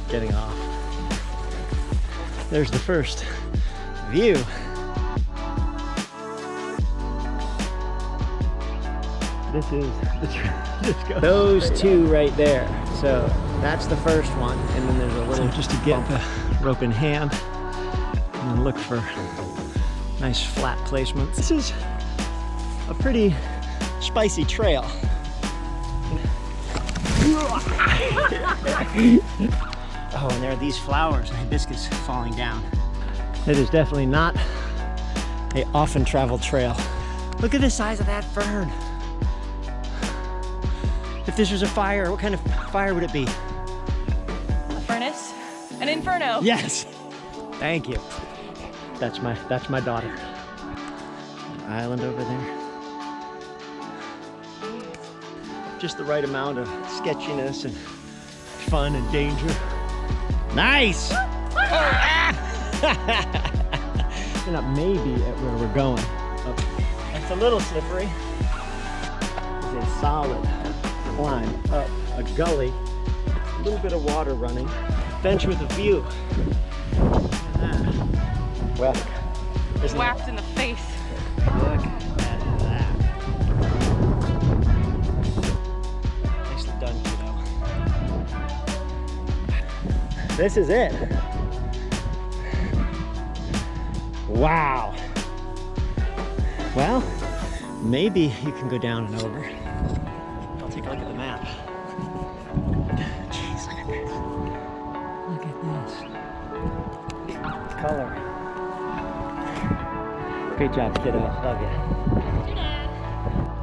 getting off. There's the first view. This is the those two right there. So that's the first one, and then there's a little just to get the rope in hand and then look for nice flat placements. This is a pretty spicy trail. Oh, and there are these flowers, hibiscus falling down. It is definitely not a often traveled trail. Look at the size of that fern. If this was a fire, what kind of fire would it be? A furnace? An inferno? Yes. Thank you. That's my daughter. Island over there. Just the right amount of sketchiness and fun and danger. Nice! We're not maybe at where we're going. It's a little slippery. It's a solid climb up a gully. A little bit of water running. Bench with a view. Well, Whacked in the face. Look at that. Nicely done, kiddo. This is it. Wow. Well, maybe you can go down and over. I'll take a look at the map. Jeez, look at this. Look at this. Color. Great job, kiddo. Love you.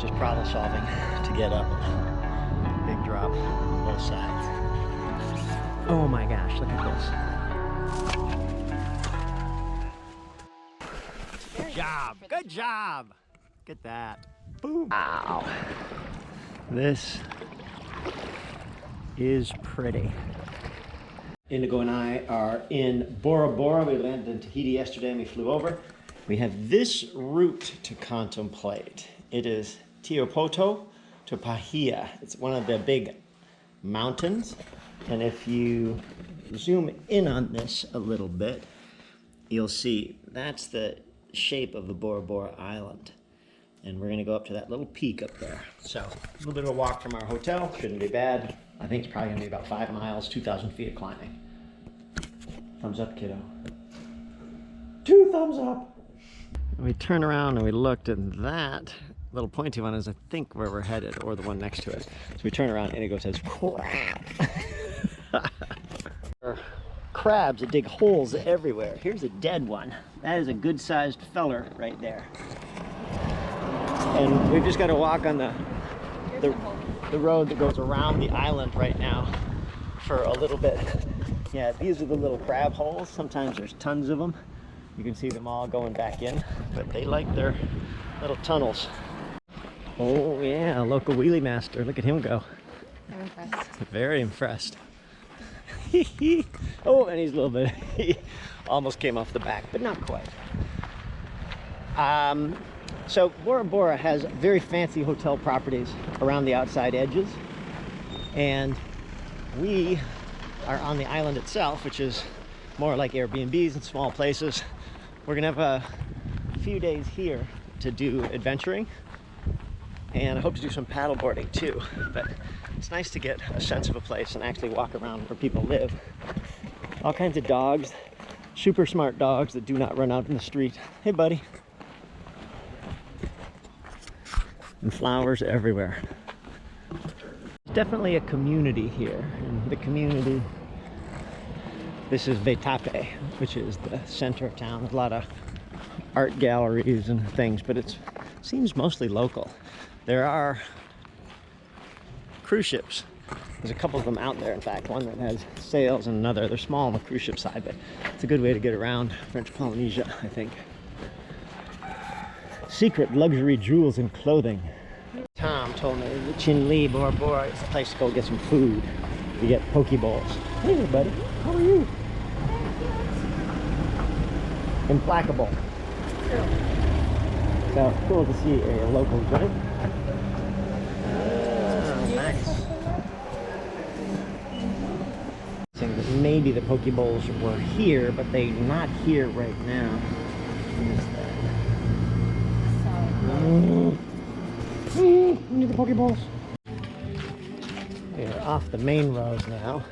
Just problem solving to get up. Big drop on both sides. Oh my gosh, look at this. Good job. Good job. Get that. Boom. Wow. This is pretty. Indigo and I are in Bora Bora. We landed in Tahiti yesterday and we flew over. We have this route to contemplate. It is Tiopoto to Pahia. It's one of the big mountains. And if you zoom in on this a little bit, you'll see that's the shape of the Bora Bora Island. And we're gonna go up to that little peak up there. So a little bit of a walk from our hotel, shouldn't be bad. I think it's probably gonna be about 5 miles, 2,000 feet of climbing. Thumbs up, kiddo. 2 thumbs up. We turned around and we looked, and that little pointy one is, I think, where we're headed, or the one next to it. So we turn around and Indigo says, crap. Crabs that dig holes everywhere. Here's a dead one. That is a good-sized feller right there. And we've just got to walk on the road that goes around the island right now for a little bit. Yeah, these are the little crab holes. Sometimes there's tons of them. You can see them all going back in, but they like their little tunnels. Oh yeah, a local wheelie master. Look at him go. I'm impressed. Very impressed. Oh, and he's a little bit, he almost came off the back, but not quite. So Bora Bora has very fancy hotel properties around the outside edges. And we are on the island itself, which is more like Airbnbs and small places. We're gonna have a few days here to do adventuring, and I hope to do some paddle boarding too. But it's nice to get a sense of a place and actually walk around where people live. All kinds of dogs, super smart dogs that do not run out in the street. Hey buddy. And flowers everywhere. There's definitely a community here, and the community, this is Veitape, which is the center of town. There's a lot of art galleries and things, but it seems mostly local. There are cruise ships. There's a couple of them out there, in fact, one that has sails and another. They're small on the cruise ship side, but it's a good way to get around French Polynesia, I think. Secret luxury jewels and clothing. Tom told me the Chin Lee Bora Bora is a place to go get some food. You get poke bowls. Hey there, buddy. How are you? Implacable. So cool to see a local joint. Nice. maybe the poke bowls were here, but they're not here right now. What is that? We need the poke bowls. We are off the main road now.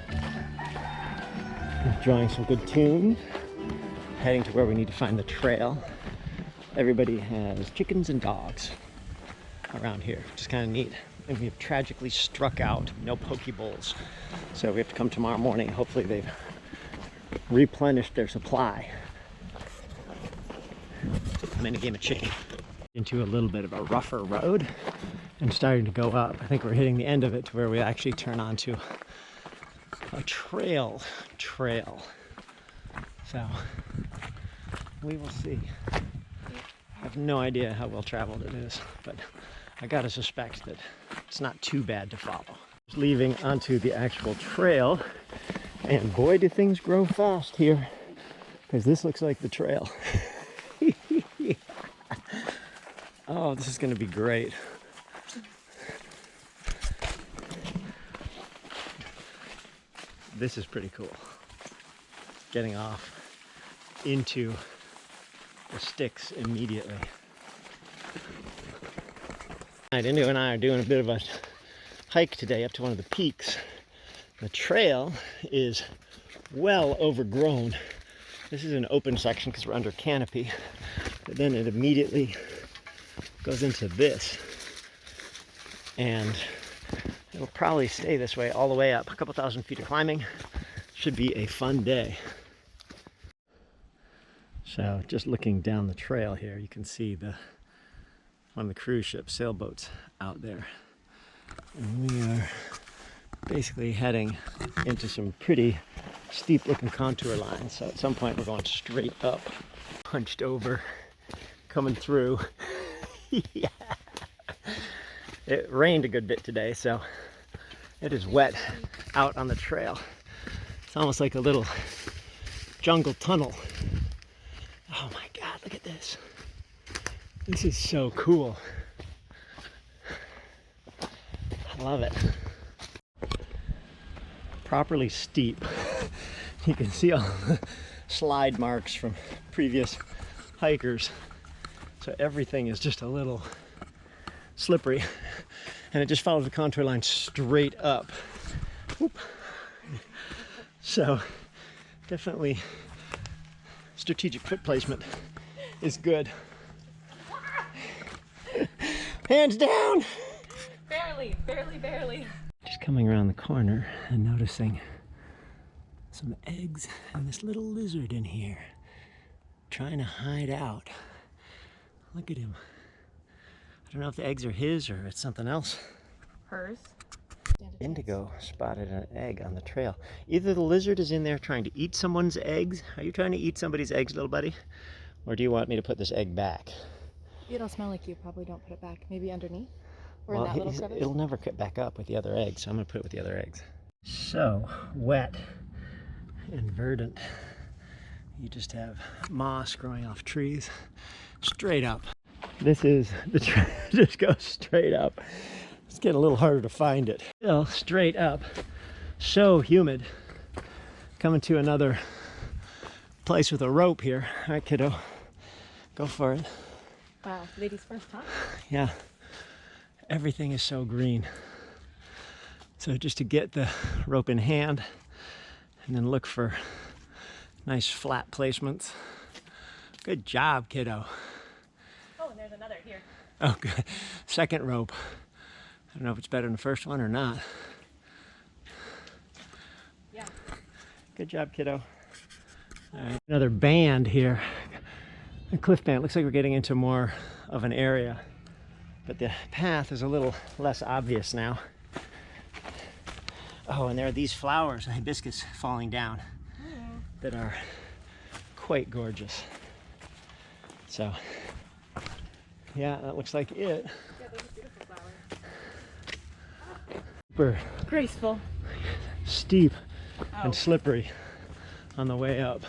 Enjoying some good tunes. Heading to where we need to find the trail. Everybody has chickens and dogs around here, which is kind of neat. And we have tragically struck out no poke bowls. So we have to come tomorrow morning. Hopefully they've replenished their supply. I'm in a game of chicken. Into a little bit of a rougher road and starting to go up. I think we're hitting the end of it to where we actually turn onto a trail. So we will see. I have no idea how well traveled it is, but I gotta suspect that it's not too bad to follow. Just leaving onto the actual trail, and boy do things grow fast here, because this looks like the trail. Oh, this is gonna be great. This is pretty cool. Getting off into the sticks immediately. Indigo and I are doing a bit of a hike today up to one of the peaks. The trail is well overgrown. This is an open section because we're under canopy, but then it immediately goes into this, and it'll probably stay this way all the way up. A couple thousand feet of climbing. Should be a fun day. So just looking down the trail here, you can see one of the cruise ships, sailboats out there. And we are basically heading into some pretty steep looking contour lines. So at some point we're going straight up, hunched over, coming through. Yeah. It rained a good bit today, so it is wet out on the trail. It's almost like a little jungle tunnel. Oh my God, look at this. This is so cool. I love it. Properly steep. You can see all the slide marks from previous hikers. So everything is just a little slippery, and it just follows the contour line straight up. Whoop. So definitely strategic foot placement is good. Hands down! Barely. Just coming around the corner and noticing some eggs and this little lizard in here trying to hide out. Look at him. I don't know if the eggs are his or it's something else. Hers. Indigo spotted an egg on the trail. Either the lizard is in there trying to eat someone's eggs. Are you trying to eat somebody's eggs, little buddy? Or do you want me to put this egg back? It'll smell like you. Probably don't put it back. Maybe underneath? Or in that little crevice? It'll never get back up with the other eggs, so I'm going to put it with the other eggs. So wet and verdant. You just have moss growing off trees straight up. This is the trail. Just goes straight up. It's getting a little harder to find it. Still straight up. So humid. Coming to another place with a rope here. All right, kiddo. Go for it. Wow, ladies first, huh? Yeah. Everything is so green. So just to get the rope in hand and then look for nice flat placements. Good job, kiddo. Oh, and there's another here. Oh, good. Second rope. I don't know if it's better than the first one or not. Yeah. Good job, kiddo. All right. Another band here. A cliff band. Looks like we're getting into more of an area, but the path is a little less obvious now. Oh, and there are these flowers, hibiscus, falling down that are quite gorgeous. So, yeah, that looks like it. Yeah, those are beautiful flowers. Super Graceful. steep and slippery on the way up.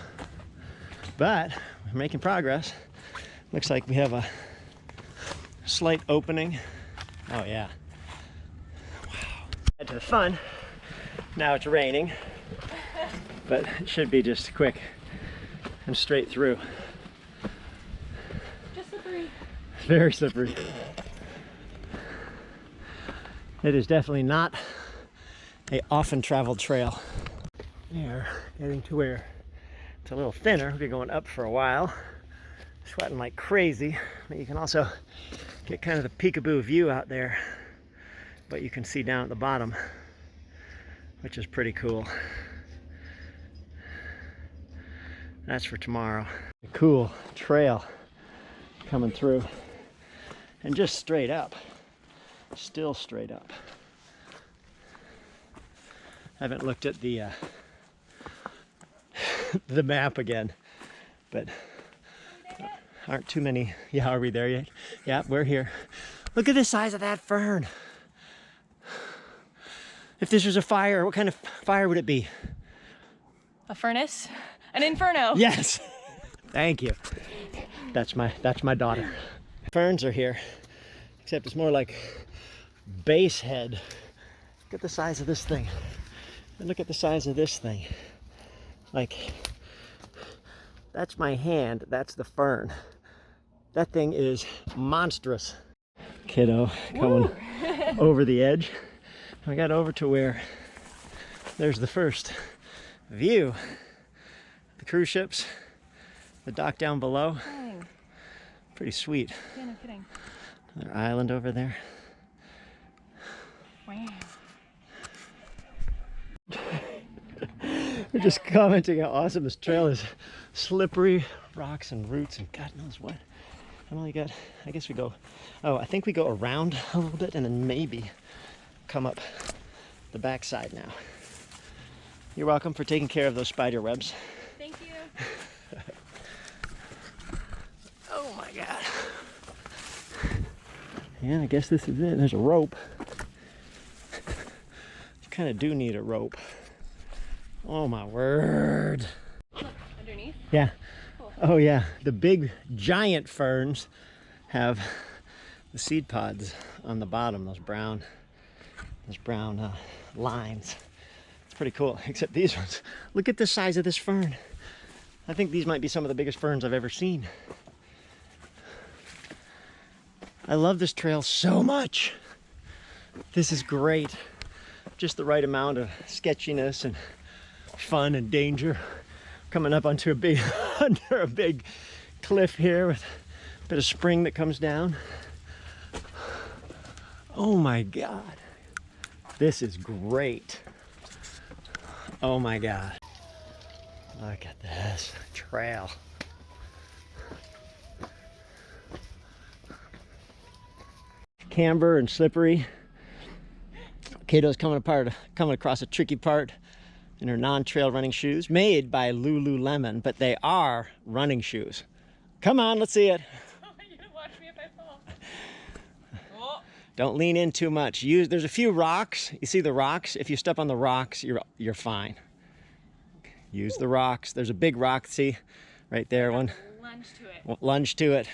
But we're making progress. Looks like we have a slight opening. Oh yeah. Wow. Back to the fun. Now it's raining. but it should be just quick and straight through. Just slippery. Very slippery. It is definitely not a often traveled trail. There, getting to where it's a little thinner. We'll be going up for a while, sweating like crazy, but you can also get kind of the peekaboo view out there, but you can see down at the bottom, which is pretty cool. That's for tomorrow. A cool trail coming through, and just straight up, still straight up. Haven't looked at the the map again, but aren't too many. Yeah, are we there yet? Yeah, we're here. Look at the size of that fern. If this was a fire, what kind of fire would it be? A furnace? An inferno? Yes. Thank you. That's my daughter. Ferns are here, except it's more like base head. Look at the size of this thing. And look at the size of this thing. Like, that's my hand, that's the fern. That thing is monstrous. Kiddo coming over the edge. We got over to where there's the first view. The cruise ships, the dock down below. Dang. Pretty sweet. Yeah, no kidding. Another island over there. Wow. We're just commenting how awesome this trail is. Slippery rocks and roots and God knows what. I only got, I guess we go, oh, I think we go around a little bit and then maybe come up the backside now. You're welcome for taking care of those spider webs. Thank you. Oh my God. Yeah, I guess this is it. There's a rope. You kind of do need a rope. Oh my word. Look, underneath. Yeah. Cool. Oh yeah. The big giant ferns have the seed pods on the bottom, those brown lines. It's pretty cool, except these ones. Look at the size of this fern. I think these might be some of the biggest ferns I've ever seen. I love this trail so much. This is great. Just the right amount of sketchiness and fun and danger. Coming up onto a big under a big cliff here with a bit of spring that comes down. Oh my God. This is great. Oh my God. Look at this trail. Camber and slippery. Kato's coming across a tricky part in her non-trail running shoes, made by Lululemon, but they are running shoes. Come on, let's see it. You watch me if I fall. Oh. Don't lean in too much. There's a few rocks. You see the rocks? If you step on the rocks, you're fine. Use the rocks. There's a big rock, see? Right there, one. Lunge to it. Lunge to it.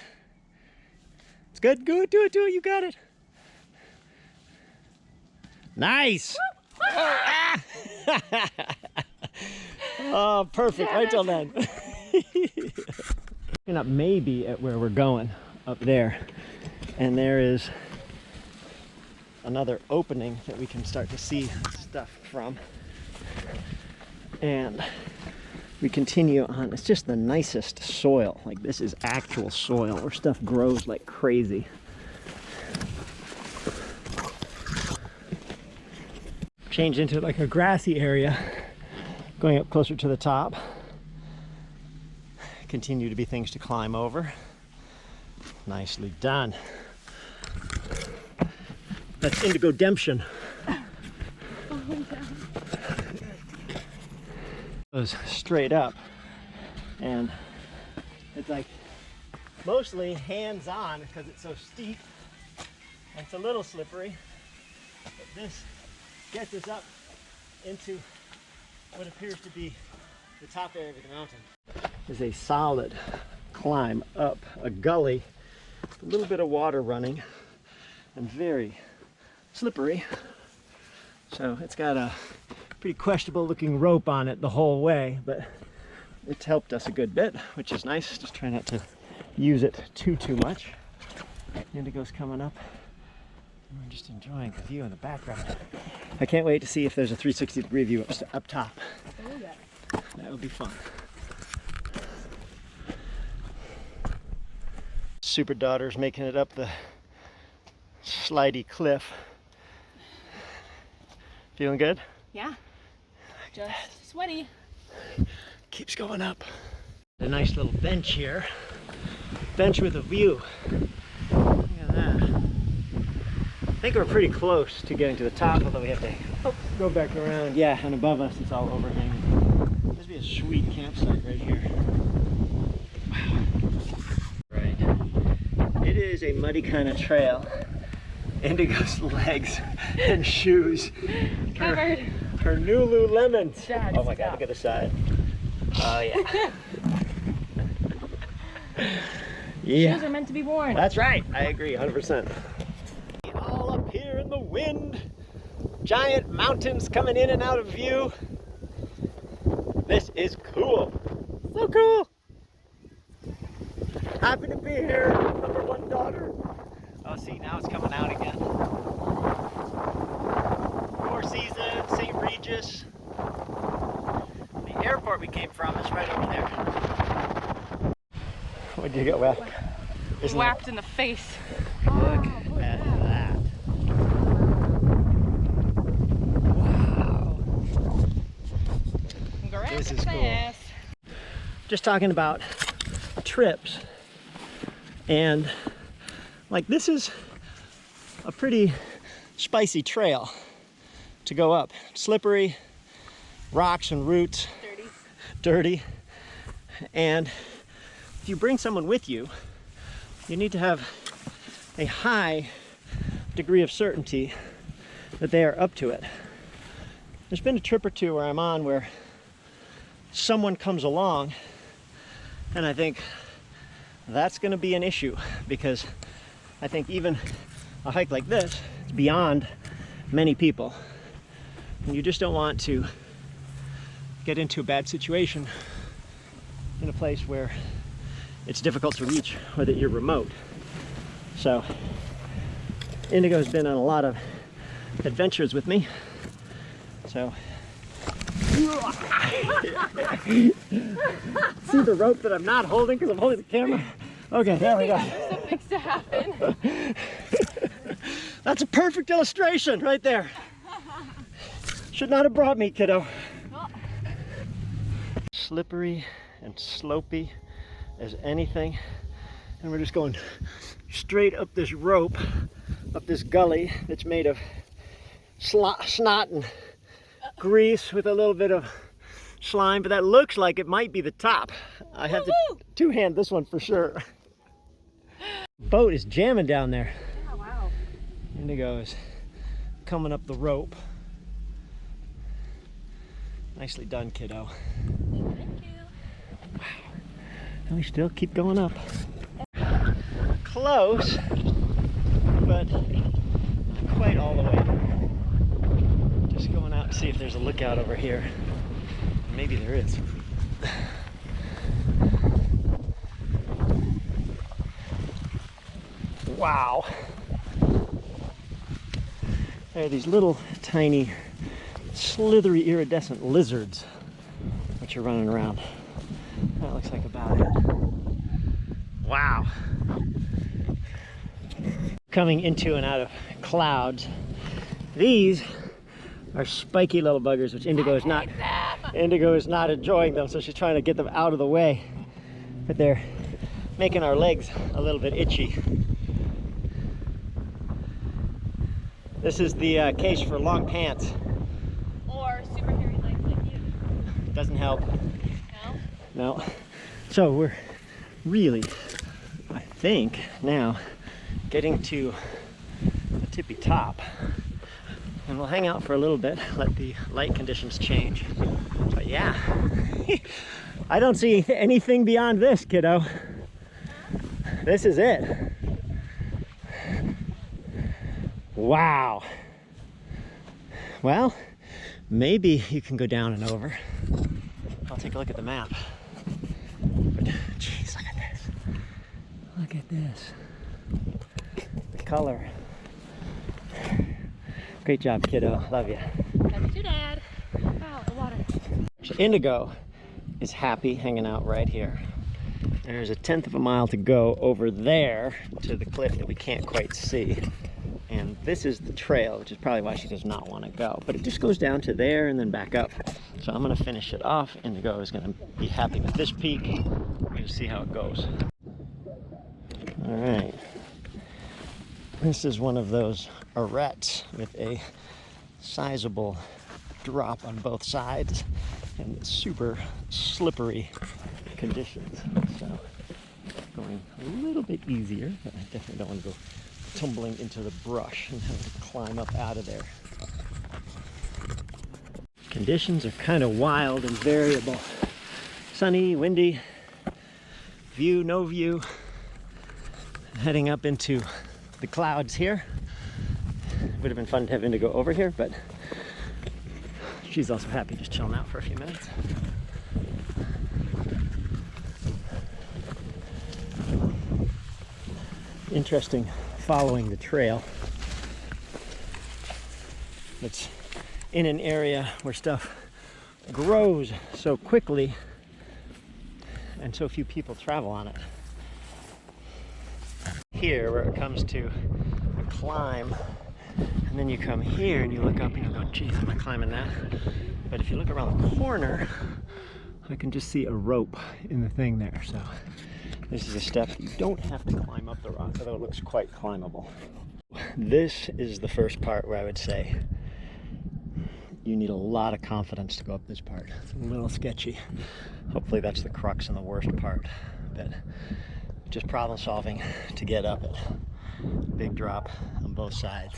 It's good, good, do it, you got it. Nice! Oh, ah! Oh, perfect, right till then. Looking up maybe at where we're going, up there. And there is another opening that we can start to see stuff from. And we continue on. It's just the nicest soil. Like, this is actual soil where stuff grows like crazy. Change into like a grassy area, going up closer to the top. Continue to be things to climb over. Nicely done. That's Indigo Demption. Goes straight up, and it's like mostly hands-on because it's so steep and it's a little slippery, but this gets us up into what appears to be the top area of the mountain. Is a solid climb up a gully, a little bit of water running, and very slippery. So it's got a pretty questionable looking rope on it the whole way, but it's helped us a good bit, which is nice. Just try not to use it too much. Indigo's coming up. We're just enjoying the view in the background. I can't wait to see if there's a 360-degree view up top. Oh, yeah. That would be fun. Super daughter's making it up the slidey cliff. Feeling good? Yeah. Just sweaty. Keeps going up. A nice little bench here. Bench with a view. Look at that. I think we're pretty close to getting to the top, although we have to go back around. Yeah, and above us it's all overhanging. This would be a sweet campsite right here. Wow. Right. It is a muddy kind of trail. Indigo's legs and shoes. Covered. Her new Lululemons. Dad, Oh my God, look at the side. Oh yeah. Yeah. Shoes are meant to be worn. That's right. I agree 100%. All up here in the wind. Giant mountains coming in and out of view. This is cool. So cool. Happy to be here. Number one daughter. Oh, see, now it's coming out again. Four Seasons, St. Regis. The airport we came from is right over there. What did you get whacked? Whacked in the face. Look at that. Wow. This is cool. Just talking about trips, and like this is a pretty spicy trail to go up. Slippery, rocks and roots. Dirty. And if you bring someone with you, you need to have a high degree of certainty that they are up to it. There's been a trip or two where I'm on where someone comes along and I think that's going to be an issue, because I think even a hike like this is beyond many people. And you just don't want to get into a bad situation in a place where it's difficult to reach or that you're remote. So Indigo's been on a lot of adventures with me. So see the rope that I'm not holding because I'm holding the camera? Okay, there we go. Something's to happen. That's a perfect illustration right there. Should not have brought me, kiddo. Slippery and slopey as anything, and we're just going straight up this rope, up this gully that's made of snot and grease with a little bit of slime, but that looks like it might be the top. I have to two-hand this one for sure. Boat is jamming down there. Oh, wow. Indigo is coming up the rope. Nicely done, kiddo. Thank you. Wow. And we still keep going up. Close, but not quite all the way. Just going out to see if there's a lookout over here. Maybe there is. Wow. There are these little tiny slithery iridescent lizards which are running around. That looks like about it. Wow. Coming into and out of clouds. These are spiky little buggers, which Indigo is not enjoying them, so she's trying to get them out of the way. But they're making our legs a little bit itchy. This is the case for long pants. Or super hairy legs like you. Doesn't help. No? No. So we're really, I think, now getting to the tippy top. And we'll hang out for a little bit, let the light conditions change. But yeah, I don't see anything beyond this, kiddo. This is it. Wow. Well, Maybe you can go down and over. I'll take a look at the map. But jeez, look at this. Look at this. The color. Great job, kiddo. Love you. Love you too, Dad. Wow, the water. So Indigo is happy hanging out right here. And there's a 1/10 of a mile to go over there to the cliff that we can't quite see. And this is the trail, which is probably why she does not want to go. But it just goes down to there and then back up. So I'm going to finish it off. Indigo is going to be happy with this peak. We're going to see how it goes. All right. This is one of those arêtes with a sizable drop on both sides and super slippery conditions. So going a little bit easier, but I definitely don't want to go tumbling into the brush and having to climb up out of there. Conditions are kind of wild and variable. Sunny, windy, view, no view. Heading up into the clouds here. Would have been fun to have Indigo over here, but she's also happy just chilling out for a few minutes. Interesting following the trail. It's in an area where stuff grows so quickly and so few people travel on it. Here, where it comes to a climb, and then you come here and you look up and you go, geez, am I climbing that? But if you look around the corner, I can just see a rope in the thing there. So this is a step you don't have to climb up the rock, although it looks quite climbable. This is the first part where I would say you need a lot of confidence to go up this part. It's a little sketchy. Hopefully that's the crux and the worst part. But just problem solving to get up it. Big drop on both sides.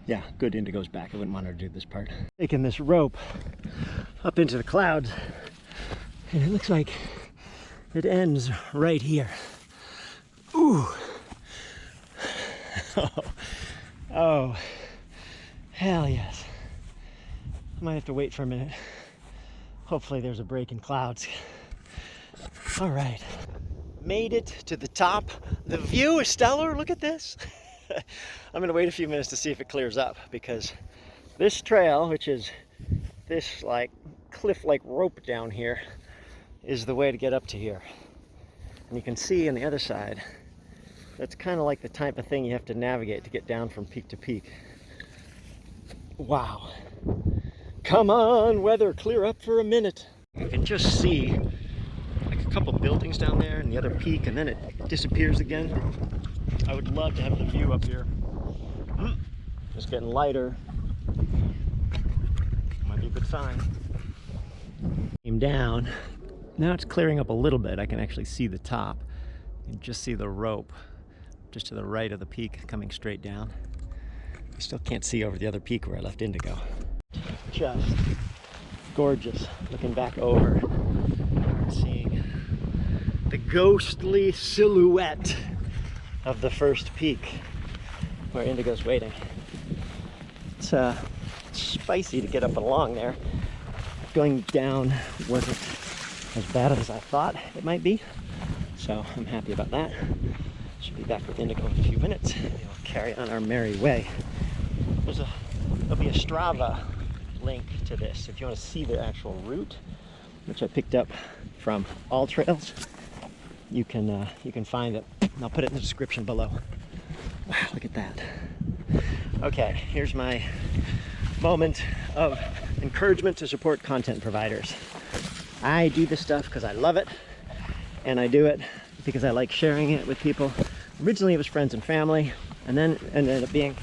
Yeah, good. Indigo's back. I wouldn't want her to do this part. Taking this rope up into the clouds, and it looks like it ends right here. Ooh. Oh, hell yes. I might have to wait for a minute. Hopefully there's a break in clouds. All right, made it to the top. The view is stellar. Look at this. I'm gonna wait a few minutes to see if it clears up, because this trail, which is this like cliff-like rope down here, is the way to get up to here. And you can see on the other side, that's kind of like the type of thing you have to navigate to get down from peak to peak. Wow. Come on, weather, clear up for a minute. You can just see like a couple buildings down there and the other peak, and then it disappears again. I would love to have the view up here. Just getting lighter. Might be a good sign. Came down. Now it's clearing up a little bit. I can actually see the top. You can just see the rope just to the right of the peak coming straight down. I still can't see over the other peak where I left Indigo. Just gorgeous. Looking back over, seeing the ghostly silhouette of the first peak where Indigo's waiting. It's spicy to get up and along there. Going down wasn't as bad as I thought it might be, so I'm happy about that. Should be back with Indigo in a few minutes, and we'll carry on our merry way. There'll be a Strava link to this if you want to see the actual route, which I picked up from All Trails. You can find it. I'll put it in the description below. Wow, look at that. Okay, here's my moment of encouragement to support content providers. I do this stuff because I love it, and I do it because I like sharing it with people. Originally it was friends and family, and then it ended up being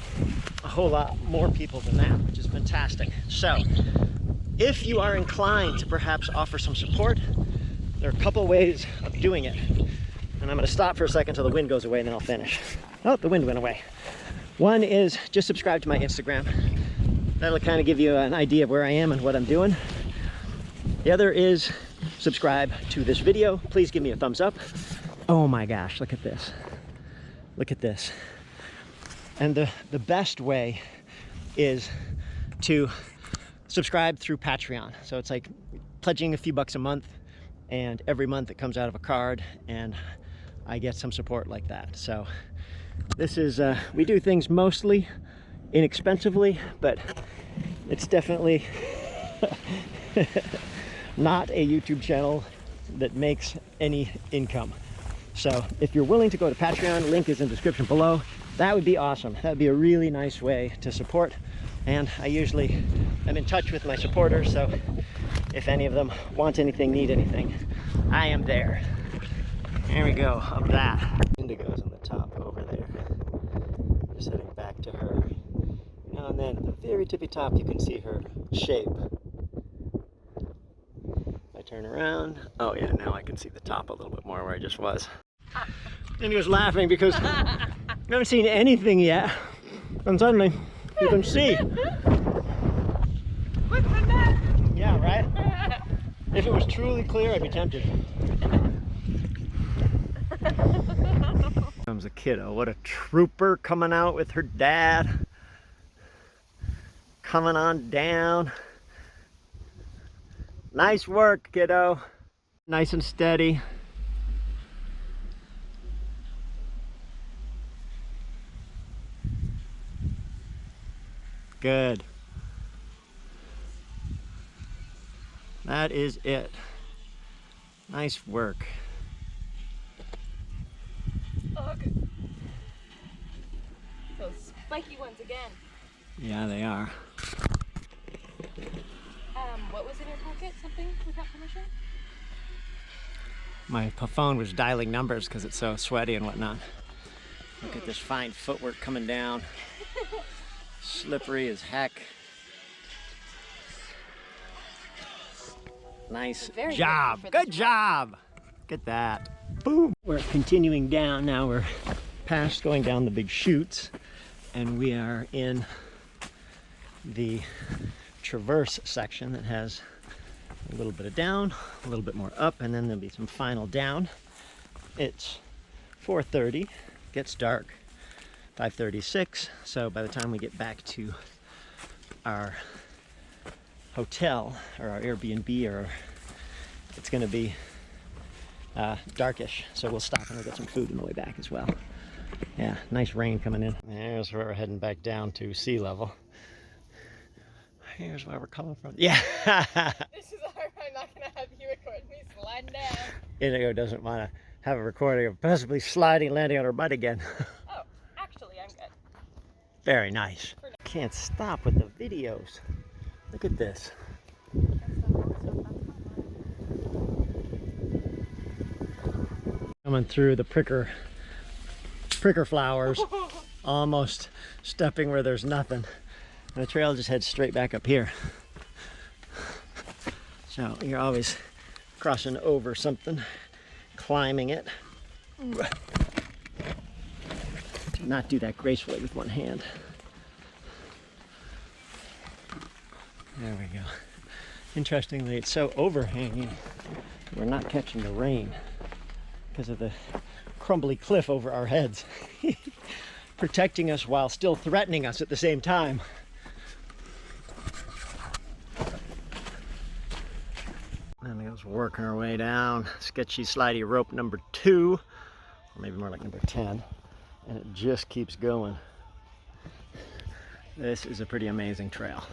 a whole lot more people than that, which is fantastic. So if you are inclined to perhaps offer some support, there are a couple ways of doing it. And I'm going to stop for a second until the wind goes away, and then I'll finish. Oh, the wind went away. One is just subscribe to my Instagram. That'll kind of give you an idea of where I am and what I'm doing. The other is subscribe to this video. Please give me a thumbs up. Oh my gosh, look at this. Look at this. And the best way is to subscribe through Patreon. So it's like pledging a few bucks a month, and every month it comes out of a card and I get some support like that. So this is, we do things mostly inexpensively, but it's definitely not a YouTube channel that makes any income. So if you're willing to go to Patreon, link is in the description below. That would be awesome. That would be a really nice way to support. And I usually am in touch with my supporters, so if any of them want anything, need anything, I am there. There we go, up that. Indigo's on the top over there. Just heading back to her. Now and then at the very tippy top you can see her shape. If I turn around, oh yeah, now I can see the top a little bit more where I just was. Indigo's laughing because I haven't seen anything yet, and suddenly you can see. Yeah, right? If it was truly clear, I'd be tempted. Comes a kiddo. What a trooper, coming out with her dad. Coming on down. Nice work, kiddo. Nice and steady. Good. That is it. Nice work. Ugh. Those spiky ones again. Yeah, they are. What was in your pocket? Something without permission? My phone was dialing numbers because it's so sweaty and whatnot. Look at this fine footwork coming down. Slippery as heck. Nice job. Good job. Look at that. Boom. We're continuing down now. We're past going down the big chutes, and we are in the traverse section that has a little bit of down, a little bit more up, and then there'll be some final down. It's 4:30, gets dark 5:36, so by the time we get back to our hotel or our Airbnb, it's going to be darkish, so we'll stop and we'll get some food on the way back as well. Yeah, nice rain coming in. There's where we're heading back down to sea level. Here's where we're coming from. Yeah. This is alright. I'm not gonna have you record me sliding down. Indigo doesn't want to have a recording of possibly sliding, landing on her butt again. Oh, actually, I'm good. Very nice. Can't stop with the videos. Look at this. Coming through the pricker flowers, almost stepping where there's nothing. And the trail just heads straight back up here. So you're always crossing over something, climbing it. Do not do that gracefully with one hand. There we go. Interestingly, it's so overhanging, we're not catching the rain because of the crumbly cliff over our heads, protecting us while still threatening us at the same time. And it goes working our way down. Sketchy slidey rope number 2, or maybe more like number 10, and it just keeps going. This is a pretty amazing trail.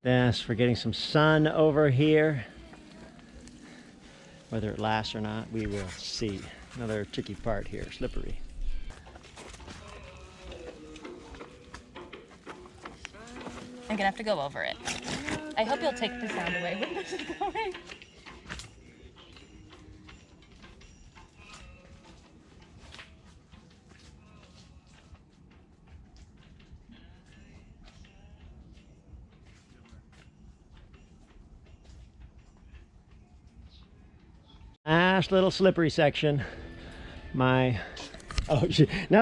Yes, we're getting some sun over here. Whether it lasts or not, we will see. Another tricky part here, slippery. I'm gonna have to go over it. I hope you'll take the sound away when this is going. Last little slippery section. Now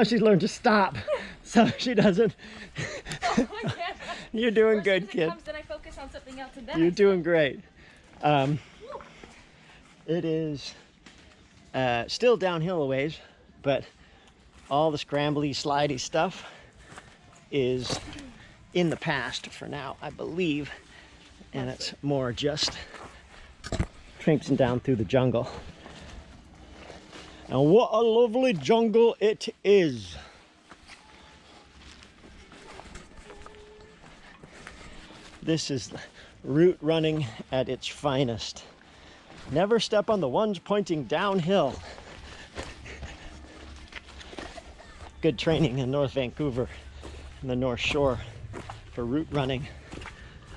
she's learned to stop, so she doesn't. Oh, You're doing First, good, kid. Then I focus on something else and then You're doing great. It is still downhill a ways, but all the scrambly, slidey stuff is in the past for now, I believe. And it's more just traipsing down through the jungle. And what a lovely jungle it is. This is route running at its finest. Never step on the ones pointing downhill. Good training in North Vancouver and the North Shore for route running.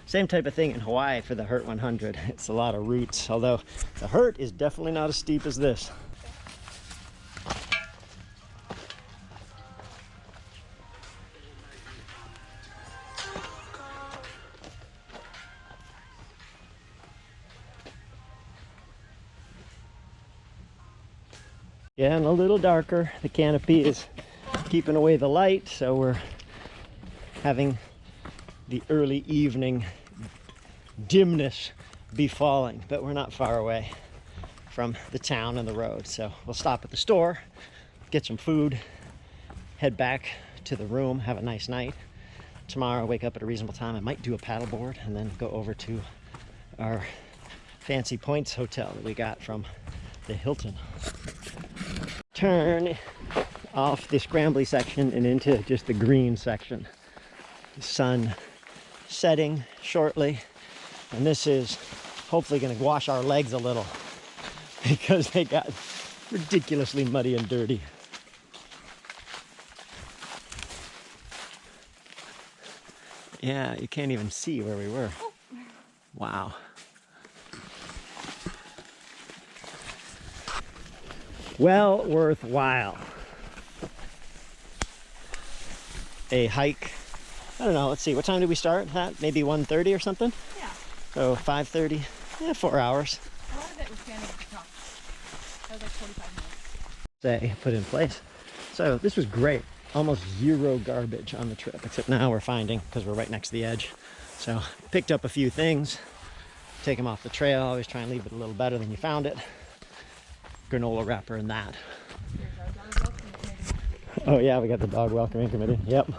Same type of thing in Hawaii for the Hurt 100. It's a lot of routes, although the Hurt is definitely not as steep as this. Yeah, and a little darker. The canopy is keeping away the light, so we're having the early evening dimness befalling, but we're not far away from the town and the road. So we'll stop at the store, get some food, head back to the room, have a nice night. Tomorrow, wake up at a reasonable time. I might do a paddleboard and then go over to our Fancy Points hotel that we got from the Hilton. Turn off the scrambly section and into just the green section. The sun setting shortly, and this is hopefully going to wash our legs a little because they got ridiculously muddy and dirty. Yeah, you can't even see where we were. Wow. Well worthwhile. A hike. I don't know, let's see, what time did we start at? Maybe 1:30 or something? Yeah. So 5:30, yeah, 4 hours. A lot of it was standing at the top. That was like 45 minutes. They put in place. So this was great. Almost zero garbage on the trip, except now we're finding, because we're right next to the edge. So picked up a few things, take them off the trail, always try and leave it a little better than you found it. Granola wrapper and that. Oh yeah, we got the dog welcoming committee. Yep.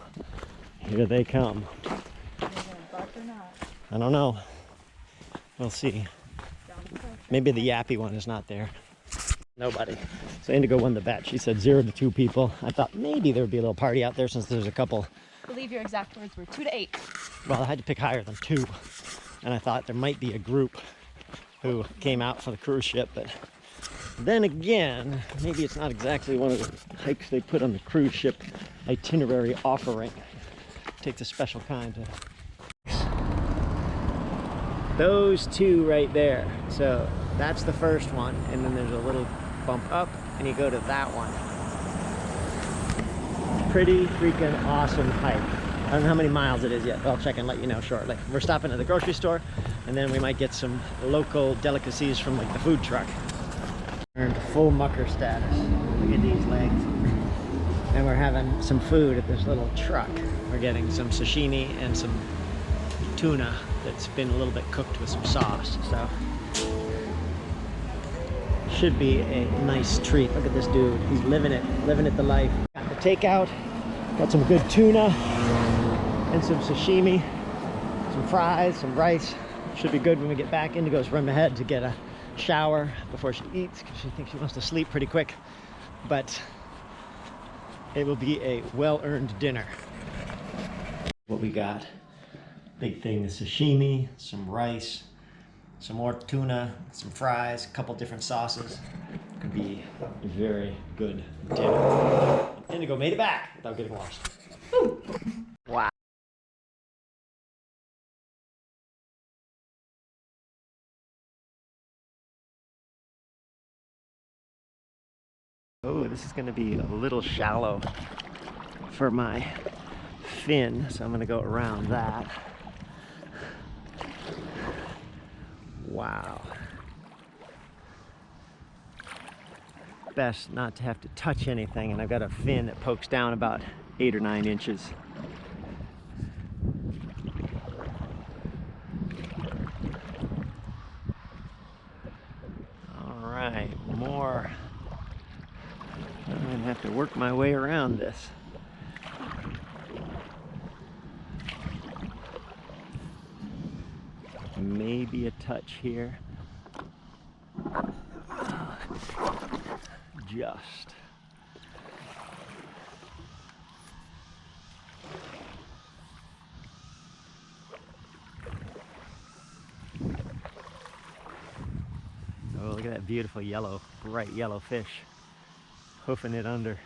Here they come. Are they gonna bark or not? I don't know. We'll see. Maybe the yappy one is not there. Nobody. So Indigo won the bet. She said 0 to 2 people. I thought maybe there would be a little party out there since there's a couple. I believe your exact words were 2 to 8. Well, I had to pick higher than 2. And I thought there might be a group who came out for the cruise ship, but then again, maybe it's not exactly one of the hikes they put on the cruise ship itinerary offering. It takes a special kind to... Those two right there. So that's the first one, and then there's a little bump up, and you go to that one. Pretty freaking awesome hike. I don't know how many miles it is yet, but I'll check and let you know shortly. We're stopping at the grocery store, and then we might get some local delicacies from like the food truck. Earned full mucker status. Look at these legs. And we're having some food at this little truck. We're getting some sashimi and some tuna that's been a little bit cooked with some sauce. So should be a nice treat. Look at this dude. He's living it the life. Got the takeout. Got some good tuna and some sashimi, some fries, some rice. Should be good when we get back. Indigo's run ahead to get a shower before she eats because she thinks she wants to sleep pretty quick, but it will be a well-earned dinner. What we got, big thing is sashimi, some rice, some more tuna, some fries, a couple different sauces. Could be a very good dinner. Indigo made it back without getting lost. Woo. Wow. Oh, this is going to be a little shallow for my fin, so I'm going to go around that. Wow. Best not to have to touch anything, and I've got a fin that pokes down about 8 or 9 inches. All right, more. I'm going to have to work my way around this. Maybe a touch here. Just. Oh, look at that beautiful yellow, bright yellow fish hoofing it under.